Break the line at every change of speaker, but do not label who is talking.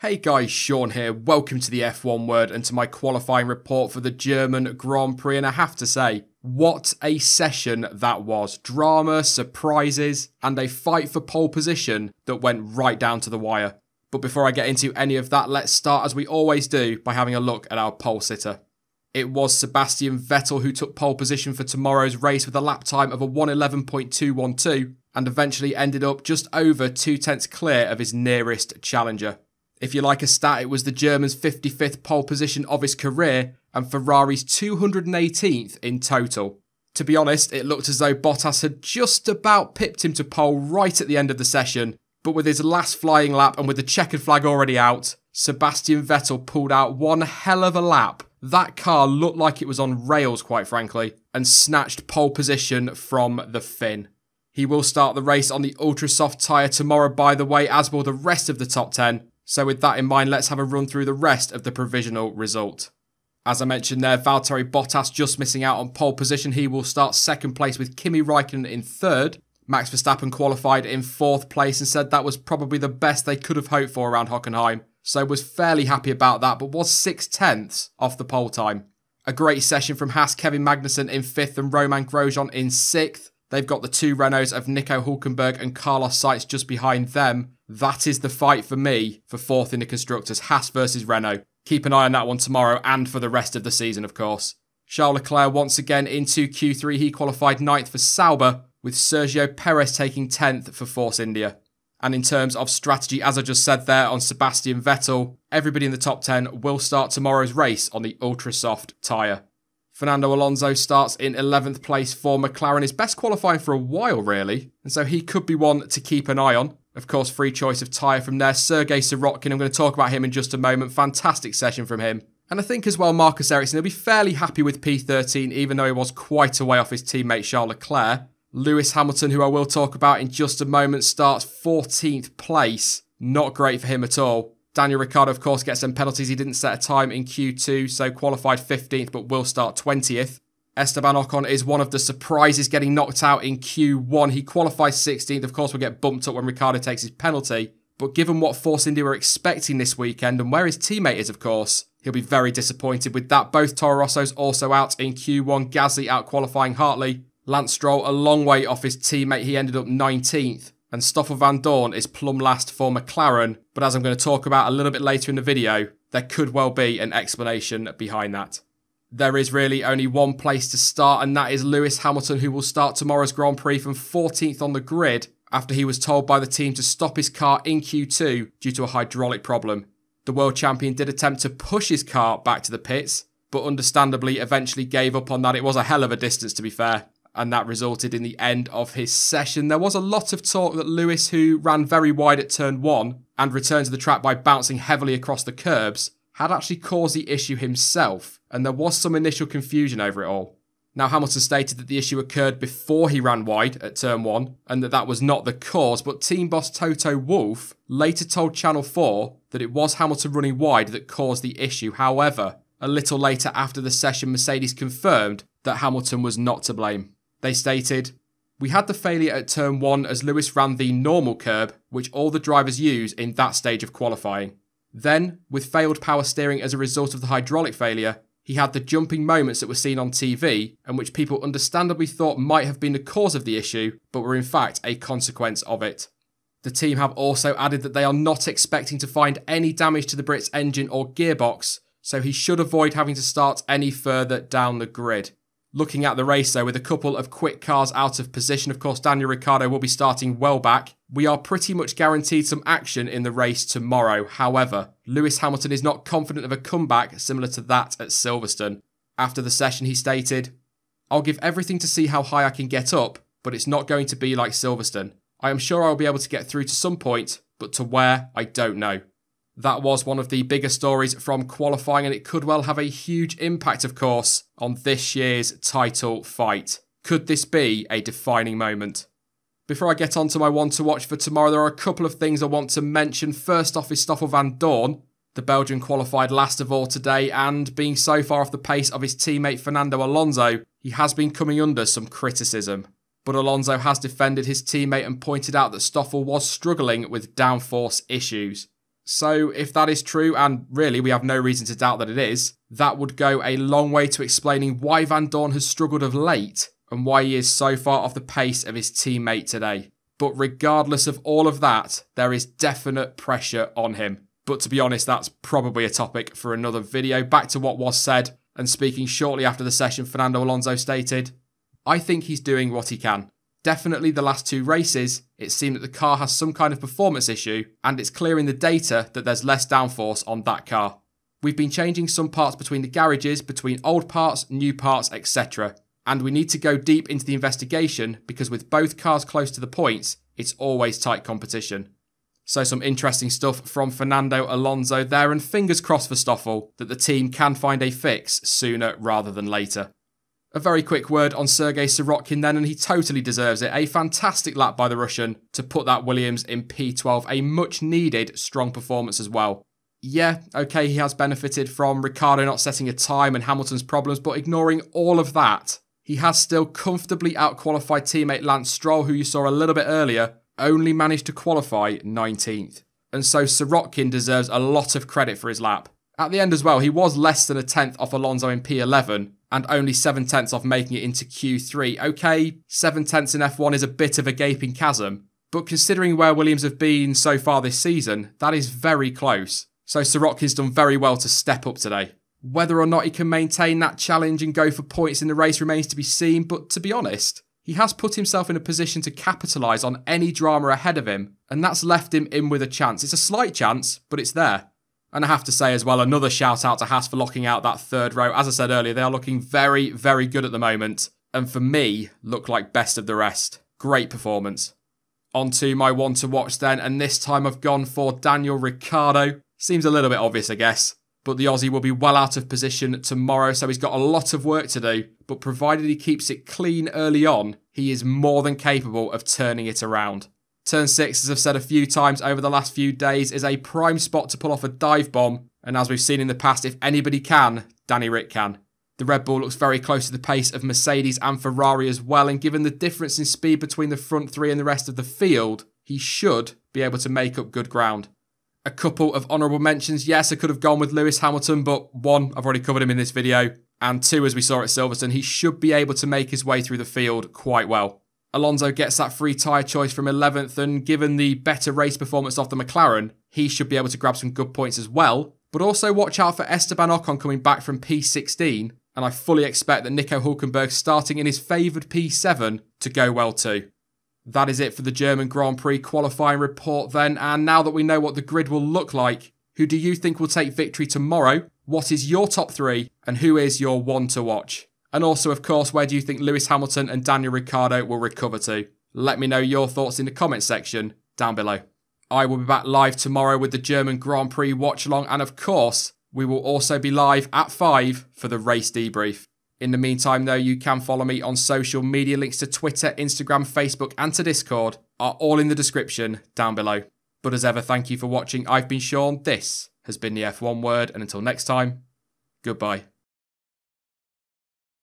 Hey guys, Sean here, welcome to the F1 Word and to my qualifying report for the German Grand Prix, and I have to say, what a session that was. Drama, surprises, and a fight for pole position that went right down to the wire. But before I get into any of that, let's start as we always do by having a look at our pole sitter. It was Sebastian Vettel who took pole position for tomorrow's race with a lap time of a 1:11.212 and eventually ended up just over 2/10 clear of his nearest challenger. If you like a stat, it was the German's 55th pole position of his career and Ferrari's 218th in total. To be honest, it looked as though Bottas had just about pipped him to pole right at the end of the session, but with his last flying lap and with the checkered flag already out, Sebastian Vettel pulled out one hell of a lap. That car looked like it was on rails, quite frankly, and snatched pole position from the Finn. He will start the race on the ultra-soft tyre tomorrow, by the way, as will the rest of the top 10. So with that in mind, let's have a run through the rest of the provisional result. As I mentioned there, Valtteri Bottas just missing out on pole position. He will start second place with Kimi Räikkönen in third. Max Verstappen qualified in fourth place and said that was probably the best they could have hoped for around Hockenheim. So was fairly happy about that, but was 6/10 off the pole time. A great session from Haas, Kevin Magnussen in fifth and Romain Grosjean in sixth. They've got the two Renaults of Nico Hülkenberg and Carlos Sainz just behind them. That is the fight for me for fourth in the Constructors, Haas versus Renault. Keep an eye on that one tomorrow and for the rest of the season, of course. Charles Leclerc once again into Q3. He qualified 9th for Sauber, with Sergio Perez taking 10th for Force India. And in terms of strategy, as I just said there on Sebastian Vettel, everybody in the top 10 will start tomorrow's race on the ultra-soft tyre. Fernando Alonso starts in 11th place for McLaren, his best qualifying for a while really, and so he could be one to keep an eye on. Of course, free choice of tyre from there. Sergey Sirotkin, I'm going to talk about him in just a moment. Fantastic session from him. And I think as well, Marcus Ericsson, he'll be fairly happy with P13, even though he was quite a way off his teammate Charles Leclerc. Lewis Hamilton, who I will talk about in just a moment, starts 14th place. Not great for him at all. Daniel Ricciardo, of course, gets some penalties. He didn't set a time in Q2, so qualified 15th, but will start 20th. Esteban Ocon is one of the surprises, getting knocked out in Q1. He qualifies 16th. Of course, will get bumped up when Ricciardo takes his penalty. But given what Force India were expecting this weekend and where his teammate is, of course, he'll be very disappointed with that. Both Toro Rossos also out in Q1. Gasly out qualifying Hartley. Lance Stroll a long way off his teammate. He ended up 19th. And Stoffel Vandoorne is plumb last for McLaren. But as I'm going to talk about a little bit later in the video, there could well be an explanation behind that. There is really only one place to start, and that is Lewis Hamilton, who will start tomorrow's Grand Prix from 14th on the grid after he was told by the team to stop his car in Q2 due to a hydraulic problem. The world champion did attempt to push his car back to the pits, but understandably eventually gave up on that. It was a hell of a distance, to be fair, and that resulted in the end of his session. There was a lot of talk that Lewis, who ran very wide at turn 1 and returned to the track by bouncing heavily across the curbs, had actually caused the issue himself, and there was some initial confusion over it all. Now, Hamilton stated that the issue occurred before he ran wide at turn 1, and that was not the cause, but team boss Toto Wolff later told Channel 4 that it was Hamilton running wide that caused the issue. However, a little later after the session, Mercedes confirmed that Hamilton was not to blame. They stated, "We had the failure at turn 1 as Lewis ran the normal curb, which all the drivers use in that stage of qualifying. Then, with failed power steering as a result of the hydraulic failure, he had the jumping moments that were seen on TV and which people understandably thought might have been the cause of the issue, but were in fact a consequence of it." The team have also added that they are not expecting to find any damage to the Brit's engine or gearbox, so he should avoid having to start any further down the grid. Looking at the race though, with a couple of quick cars out of position, of course Daniel Ricciardo will be starting well back. We are pretty much guaranteed some action in the race tomorrow. However, Lewis Hamilton is not confident of a comeback similar to that at Silverstone. After the session he stated, "I'll give everything to see how high I can get up, but it's not going to be like Silverstone. I am sure I'll be able to get through to some point, but to where, I don't know." That was one of the bigger stories from qualifying, and it could well have a huge impact, of course, on this year's title fight. Could this be a defining moment? Before I get on to my one to watch for tomorrow, there are a couple of things I want to mention. First off is Stoffel Vandoorne. The Belgian qualified last of all today, and being so far off the pace of his teammate Fernando Alonso, he has been coming under some criticism. But Alonso has defended his teammate and pointed out that Stoffel was struggling with downforce issues. So if that is true, and really we have no reason to doubt that it is, that would go a long way to explaining why Vandoorne has struggled of late and why he is so far off the pace of his teammate today. But regardless of all of that, there is definite pressure on him. But to be honest, that's probably a topic for another video. Back to what was said, and speaking shortly after the session, Fernando Alonso stated, "I think he's doing what he can. Definitely the last 2 races, it seemed that the car has some kind of performance issue, and it's clear in the data that there's less downforce on that car. We've been changing some parts between the garages, between old parts, new parts, etc. And we need to go deep into the investigation because with both cars close to the points, it's always tight competition." So some interesting stuff from Fernando Alonso there, and fingers crossed for Stoffel that the team can find a fix sooner rather than later. A very quick word on Sergey Sirotkin then, and he totally deserves it. A fantastic lap by the Russian to put that Williams in P12, a much needed strong performance as well. Yeah, okay, he has benefited from Ricciardo not setting a time and Hamilton's problems, but ignoring all of that, he has still comfortably outqualified teammate Lance Stroll, who you saw a little bit earlier, only managed to qualify 19th. And so Sirotkin deserves a lot of credit for his lap. At the end as well, he was less than a tenth off Alonso in P11 and only 7 tenths off making it into Q3. Okay, 7 tenths in F1 is a bit of a gaping chasm, but considering where Williams have been so far this season, that is very close. So Sirotkin's done very well to step up today. Whether or not he can maintain that challenge and go for points in the race remains to be seen, but to be honest, he has put himself in a position to capitalise on any drama ahead of him, and that's left him in with a chance. It's a slight chance, but it's there. And I have to say as well, another shout out to Haas for locking out that 3rd row. As I said earlier, they are looking very, very good at the moment, and for me, look like best of the rest. Great performance. On to my one to watch then, and this time I've gone for Daniel Ricciardo. Seems a little bit obvious, I guess. But the Aussie will be well out of position tomorrow, so he's got a lot of work to do. But provided he keeps it clean early on, he is more than capable of turning it around. Turn 6, as I've said a few times over the last few days, is a prime spot to pull off a dive bomb. And as we've seen in the past, if anybody can, Danny Ric can. The Red Bull looks very close to the pace of Mercedes and Ferrari as well. And given the difference in speed between the front 3 and the rest of the field, he should be able to make up good ground. A couple of honourable mentions. Yes, I could have gone with Lewis Hamilton, but 1, I've already covered him in this video. And 2, as we saw at Silverstone, he should be able to make his way through the field quite well. Alonso gets that free tyre choice from 11th, and given the better race performance of the McLaren, he should be able to grab some good points as well. But also watch out for Esteban Ocon coming back from P16, and I fully expect that Nico Hülkenberg starting in his favoured P7 to go well too. That is it for the German Grand Prix qualifying report then, and now that we know what the grid will look like, who do you think will take victory tomorrow? What is your top 3, and who is your one to watch? And also, of course, where do you think Lewis Hamilton and Daniel Ricciardo will recover to? Let me know your thoughts in the comments section down below. I will be back live tomorrow with the German Grand Prix watch along, and of course, we will also be live at 5 for the race debrief. In the meantime though, you can follow me on social media. Links to Twitter, Instagram, Facebook and to Discord are all in the description down below. But as ever, thank you for watching. I've been Sean, this has been the F1 Word, and until next time, goodbye.